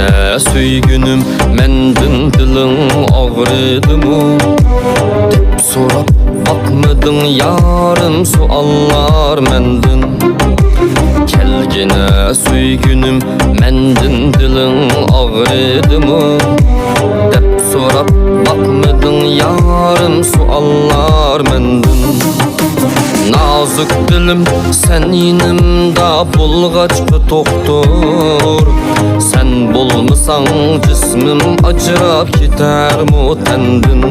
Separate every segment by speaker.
Speaker 1: Kelgine süygünüm mendin dilin ağrıdımı dep sorap bakmıdın yarım suallar mendin. Kelgine süygünüm mendin dilin ağrıdımı dep sorap bakmıdın yarım suallar mendin. Nazik dilim sen yinimda bulgaçkı doktor. Sen bulmasan cismim acırap gider mu tendin.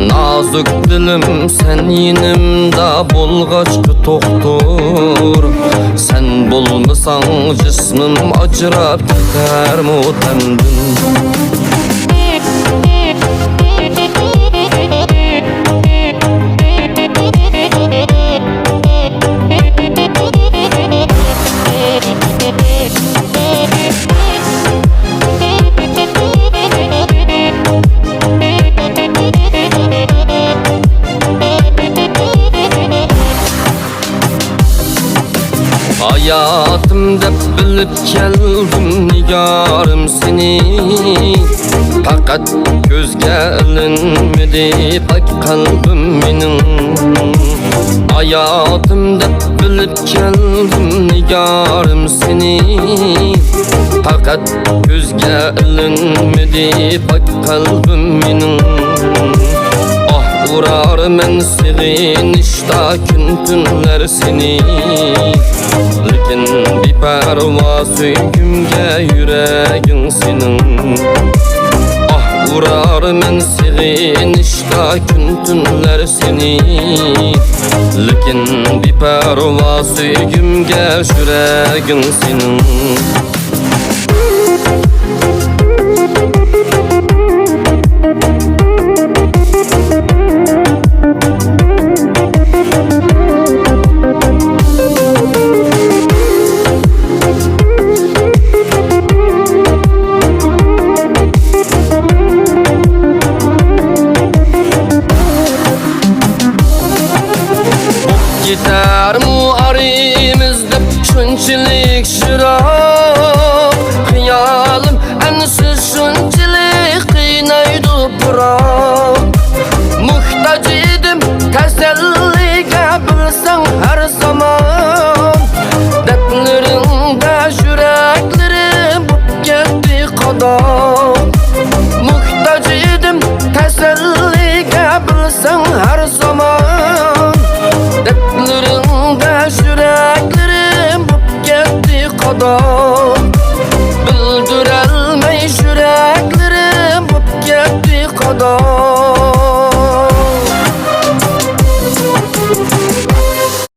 Speaker 1: Nazik dilim sen yinimda bulgaçkı doktor. Sen bulmasan cismim acırap gider mu tendin. Hayatımda bilip geldim nigarım seni. Fakat gözge ilinmedi bak kalbim benim. Hayatımda bilip geldim nigarım seni. Fakat gözge ilinmedi bak kalbim benim. Uğrar men sigin işta günler seni. Lekin bir parva söygümge yüreğin senin. Uğrar men sigin işta günler seni. Lekin bir parva söygümge yüreğin senin. Gider mu arimizde şunçilik şırap. Hıyalim ensiz şunçilik kıynaydı bırak. Muhtaç idim tesellige bilsen her zaman. Dertlerinde yüreklerim bu gitti kadar. Muhtaç idim tesellige bilsen her zaman. Dertlerinde yüreklerim bu gitti kadar. Bildirelmey yüreklerim bu gitti kadar.